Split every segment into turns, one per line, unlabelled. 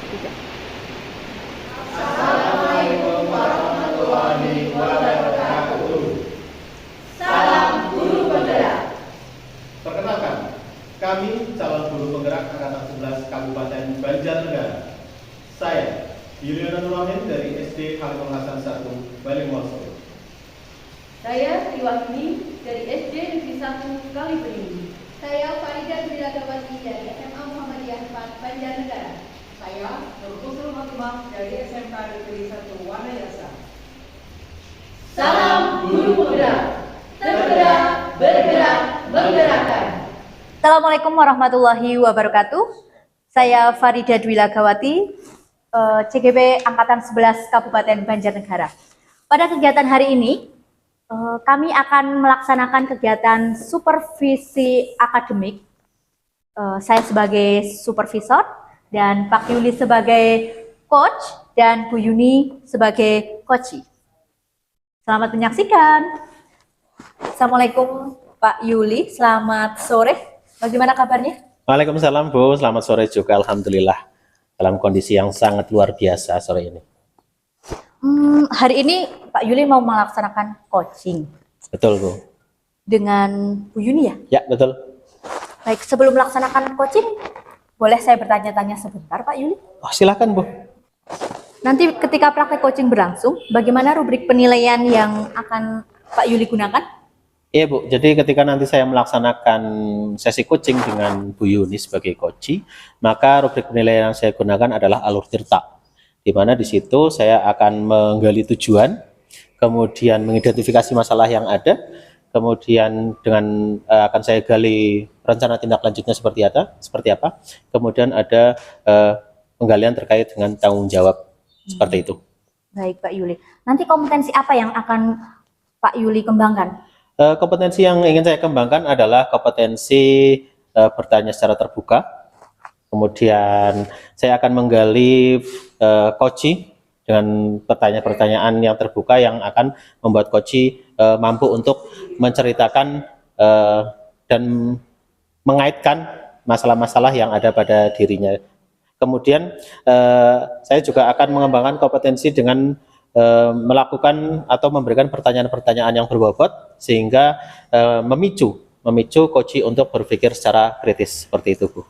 Tiga.
Assalamualaikum warahmatullahi wabarakatuh. Salam Guru Penggerak.
Perkenalkan, kami calon guru penggerak Angkatan 11 Kabupaten Banjarnegara. Saya, Yuliana Nurahim dari SD Khalifah Hasan 1, Balingmoso.
Saya diwakili dari SD Negeri 1 Kalibening.
Saya Farida Dwilagawati dari SMA Muhammadiyah 4 Banjarnegara.
Saya Nur Kusul Fatimah dari SMK Negeri 1 Wanayasa.
Salam Guru Penggerak. Tergerak, bergerak, menggerakkan.
Assalamualaikum warahmatullahi wabarakatuh. Saya Farida Dwilagawati, CGB Angkatan 11 Kabupaten Banjarnegara. Pada kegiatan hari ini, kami akan melaksanakan kegiatan supervisi akademik. Saya sebagai supervisor dan Pak Yuli sebagai coach dan Bu Yuni sebagai coach. Selamat menyaksikan. Assalamualaikum Pak Yuli, selamat sore. Bagaimana kabarnya?
Waalaikumsalam Bu, selamat sore juga. Alhamdulillah dalam kondisi yang sangat luar biasa sore ini.
Hari ini Pak Yuli mau melaksanakan coaching.
Betul Bu.
Dengan Bu Yuni ya?
Ya betul.
Baik, sebelum melaksanakan coaching, boleh saya bertanya-tanya sebentar Pak Yuli?
Oh, silakan Bu.
Nanti ketika praktek coaching berlangsung, bagaimana rubrik penilaian yang akan Pak Yuli gunakan?
Iya Bu, jadi ketika nanti saya melaksanakan sesi coaching dengan Bu Yuni sebagai coach, maka rubrik penilaian yang saya gunakan adalah alur tirta. Di mana di situ saya akan menggali tujuan, kemudian mengidentifikasi masalah yang ada, kemudian dengan akan saya gali rencana tindak lanjutnya seperti apa, kemudian ada penggalian terkait dengan tanggung jawab seperti itu.
Baik Pak Yuli. Nanti kompetensi apa yang akan Pak Yuli kembangkan?
Kompetensi yang ingin saya kembangkan adalah kompetensi bertanya secara terbuka. Kemudian saya akan menggali coach dengan pertanyaan-pertanyaan yang terbuka yang akan membuat coach mampu untuk menceritakan dan mengaitkan masalah-masalah yang ada pada dirinya. Kemudian saya juga akan mengembangkan kompetensi dengan melakukan atau memberikan pertanyaan-pertanyaan yang berbobot sehingga memicu coach untuk berpikir secara kritis seperti itu Bu.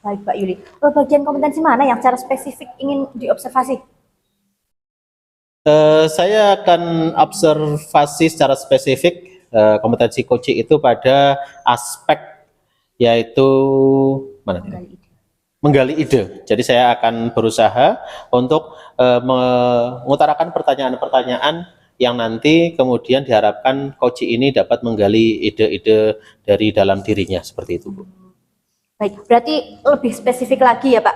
Baik Pak Yuli. Bagian kompetensi mana yang secara spesifik ingin diobservasi?
Saya akan observasi secara spesifik kompetensi coach itu pada aspek yaitu menggali ide. Jadi saya akan berusaha untuk mengutarakan pertanyaan-pertanyaan yang nanti kemudian diharapkan coach ini dapat menggali ide-ide dari dalam dirinya seperti itu Bu.
Baik, berarti lebih spesifik lagi ya Pak?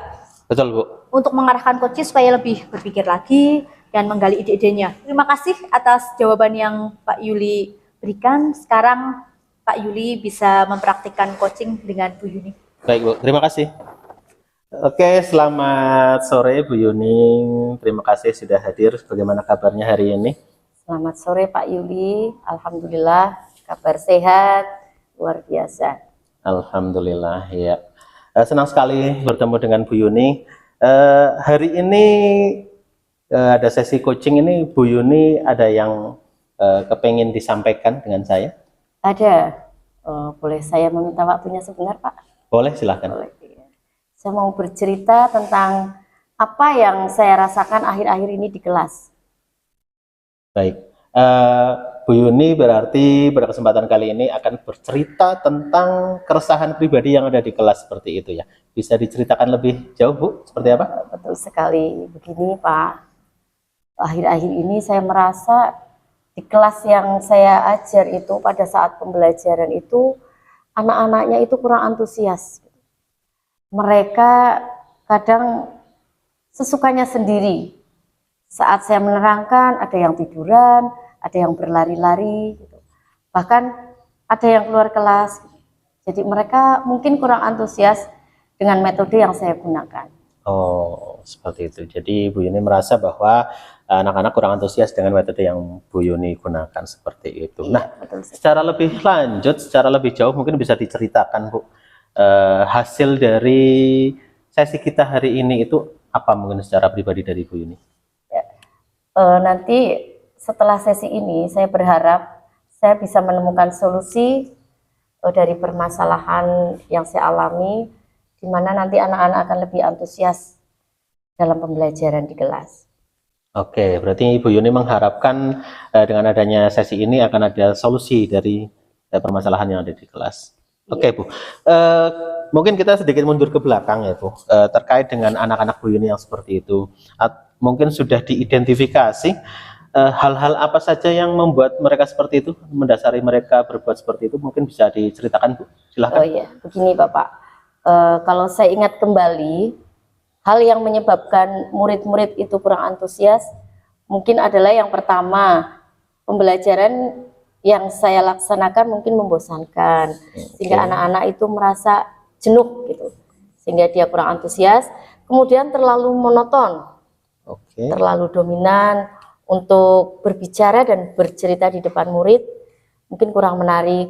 Betul Bu.
Untuk mengarahkan coach supaya lebih berpikir lagi dan menggali ide-idenya. Terima kasih atas jawaban yang Pak Yuli berikan. Sekarang Pak Yuli bisa mempraktikkan coaching dengan Bu Yuni.
Baik Bu, terima kasih. Oke, selamat sore Bu Yuni. Terima kasih sudah hadir. Bagaimana kabarnya hari ini?
Selamat sore Pak Yuli. Alhamdulillah kabar sehat, luar biasa.
Alhamdulillah ya. Senang sekali bertemu dengan Bu Yuni. Hari ini ada sesi coaching ini, Bu Yuni ada yang kepengen disampaikan dengan saya?
Ada. Boleh saya meminta waktunya sebentar Pak?
Boleh, silahkan.
Boleh. Saya mau bercerita tentang apa yang saya rasakan akhir-akhir ini di kelas.
Baik. Bu Yuni berarti pada kesempatan kali ini akan bercerita tentang keresahan pribadi yang ada di kelas seperti itu ya. Bisa diceritakan lebih jauh Bu, seperti apa?
Betul sekali. Begini Pak, akhir-akhir ini saya merasa di kelas yang saya ajar itu pada saat pembelajaran itu anak-anaknya itu kurang antusias. Mereka kadang sesukanya sendiri. Saat saya menerangkan ada yang tiduran, ada yang berlari-lari, gitu. Bahkan ada yang keluar kelas. Jadi mereka mungkin kurang antusias dengan metode yang saya gunakan.
Oh, seperti itu. Jadi Bu Yuni merasa bahwa anak-anak kurang antusias dengan metode yang Bu Yuni gunakan seperti itu.
Iya,
nah,
betul.
Secara lebih lanjut, secara lebih jauh mungkin bisa diceritakan Bu, hasil dari sesi kita hari ini itu apa mungkin secara pribadi dari Bu Yuni?
Nanti setelah sesi ini saya berharap saya bisa menemukan solusi dari permasalahan yang saya alami, di mana nanti anak-anak akan lebih antusias dalam pembelajaran di kelas.
Oke, berarti Ibu Yuni mengharapkan dengan adanya sesi ini akan ada solusi dari permasalahan yang ada di kelas. Oke, Bu. Mungkin kita sedikit mundur ke belakang ya, Bu. Terkait dengan anak-anak Bu Yuni yang seperti itu. Mungkin sudah diidentifikasi hal-hal apa saja yang membuat mereka seperti itu, mendasari mereka berbuat seperti itu, mungkin bisa diceritakan, Bu. Silahkan.
Oh iya, begini Bapak. Kalau saya ingat kembali, hal yang menyebabkan murid-murid itu kurang antusias, mungkin adalah yang pertama, pembelajaran yang saya laksanakan mungkin membosankan, sehingga anak-anak itu merasa jenuh gitu, sehingga dia kurang antusias. Kemudian terlalu monoton, terlalu dominan untuk berbicara dan bercerita di depan murid, mungkin kurang menarik.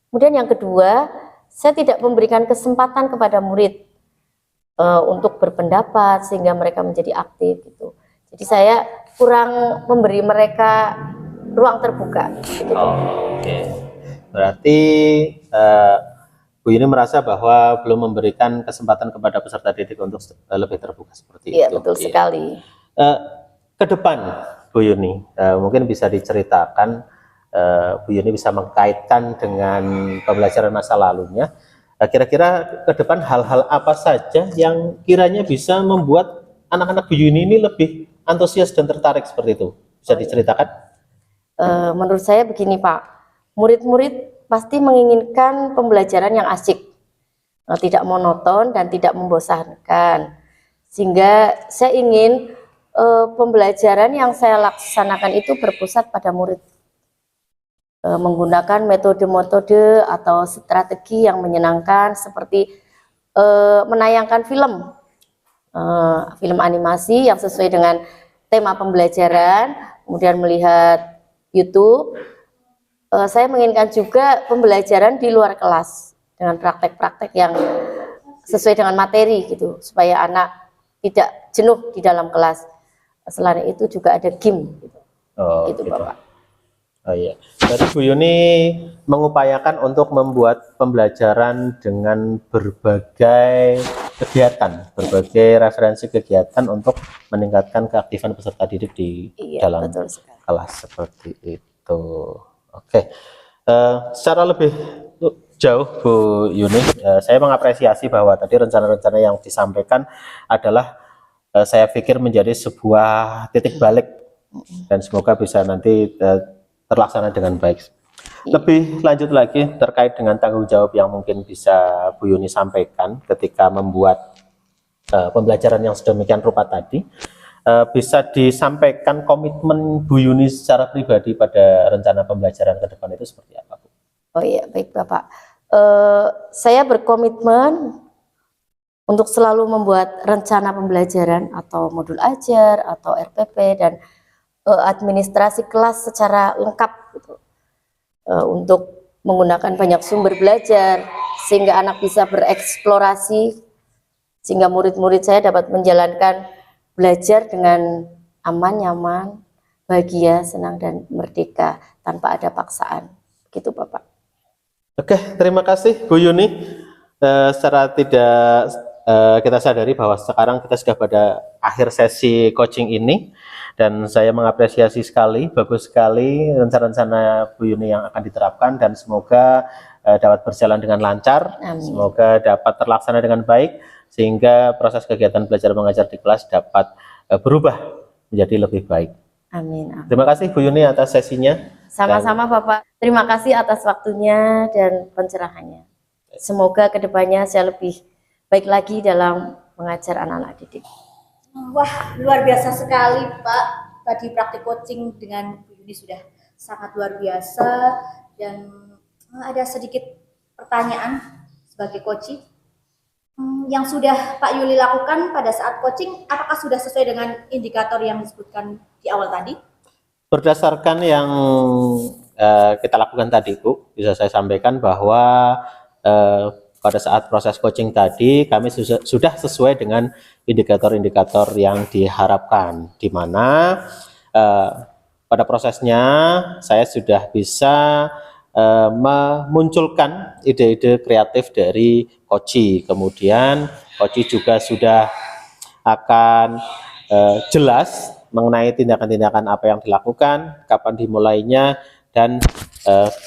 Kemudian yang kedua, saya tidak memberikan kesempatan kepada murid untuk berpendapat sehingga mereka menjadi aktif gitu. Jadi saya kurang memberi mereka ruang terbuka. Gitu.
Oke. Berarti Bu Yuni merasa bahwa belum memberikan kesempatan kepada peserta didik untuk lebih terbuka seperti
Iya,
itu.
betul sekali.
Ke depan, Bu Yuni, mungkin bisa diceritakan, Bu Yuni bisa mengkaitkan dengan pembelajaran masa lalunya. Kira-kira ke depan hal-hal apa saja yang kiranya bisa membuat anak-anak Bu Yuni ini lebih antusias dan tertarik seperti itu? Bisa diceritakan?
Menurut saya begini Pak, murid-murid pasti menginginkan pembelajaran yang asik, tidak monoton dan tidak membosankan. Sehingga saya ingin pembelajaran yang saya laksanakan itu berpusat pada murid, menggunakan metode-metode atau strategi yang menyenangkan seperti menayangkan film animasi yang sesuai dengan tema pembelajaran, kemudian melihat YouTube. Saya menginginkan juga pembelajaran di luar kelas dengan praktek-praktek yang sesuai dengan materi gitu, supaya anak tidak jenuh di dalam kelas. Selain itu juga ada game gitu. Gitu Bapak.
Oh iya. Jadi Bu Yuni mengupayakan untuk membuat pembelajaran dengan berbagai kegiatan, berbagai referensi kegiatan untuk meningkatkan keaktifan peserta didik di dalam kelas seperti itu. Oke. Secara lebih jauh Bu Yuni, saya mengapresiasi bahwa tadi rencana-rencana yang disampaikan adalah saya pikir menjadi sebuah titik balik dan semoga bisa nanti terlaksana dengan baik. Lebih lanjut lagi terkait dengan tanggung jawab yang mungkin bisa Bu Yuni sampaikan ketika membuat pembelajaran yang sedemikian rupa tadi, bisa disampaikan komitmen Bu Yuni secara pribadi pada rencana pembelajaran ke depan itu seperti apa, Bu?
Oh iya, baik Bapak. Saya berkomitmen untuk selalu membuat rencana pembelajaran atau modul ajar atau RPP dan administrasi kelas secara lengkap gitu. Untuk menggunakan banyak sumber belajar sehingga anak bisa bereksplorasi, sehingga murid-murid saya dapat menjalankan belajar dengan aman, nyaman, bahagia, senang dan merdeka tanpa ada paksaan. Begitu Bapak.
Oke, terima kasih Bu Yuni. Secara tidak kita sadari bahwa sekarang kita sudah pada akhir sesi coaching ini dan saya mengapresiasi sekali, bagus sekali rencana-rencana Bu Yuni yang akan diterapkan dan semoga dapat berjalan dengan lancar. Amin. Semoga dapat terlaksana dengan baik sehingga proses kegiatan belajar mengajar di kelas dapat berubah menjadi lebih baik.
Amin, amin.
Terima kasih Bu Yuni atas sesinya.
Sama-sama Bapak. Terima kasih atas waktunya dan pencerahannya. Semoga kedepannya saya lebih baik lagi dalam mengajar anak-anak didik.
Wah, luar biasa sekali Pak. Tadi praktik coaching dengan Bu Yuni sudah sangat luar biasa. Dan ada sedikit pertanyaan sebagai coaching. Yang sudah Pak Yuli lakukan pada saat coaching, apakah sudah sesuai dengan indikator yang disebutkan di awal tadi?
Berdasarkan yang kita lakukan tadi Bu, bisa saya sampaikan bahwa pada saat proses coaching tadi kami sudah sesuai dengan indikator-indikator yang diharapkan, di mana pada prosesnya saya sudah bisa memunculkan ide-ide kreatif dari Koci. Kemudian Koci juga sudah akan jelas mengenai tindakan-tindakan apa yang dilakukan, kapan dimulainya, dan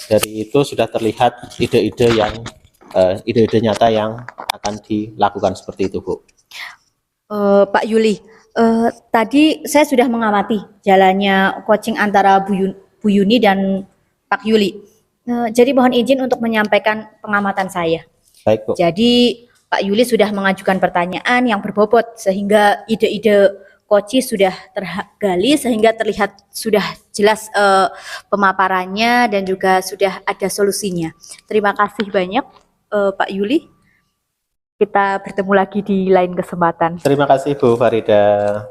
dari itu sudah terlihat ide-ide nyata yang akan dilakukan seperti itu, Bu.
Pak Yuli, tadi saya sudah mengamati jalannya coaching antara Bu Yuni dan Pak Yuli. Jadi mohon izin untuk menyampaikan pengamatan saya.
Baik, Bu.
Jadi Pak Yuli sudah mengajukan pertanyaan yang berbobot sehingga ide-ide Koci sudah tergali sehingga terlihat sudah jelas pemaparannya dan juga sudah ada solusinya. Terima kasih banyak Pak Yuli. Kita bertemu lagi di lain kesempatan.
Terima kasih Bu Farida.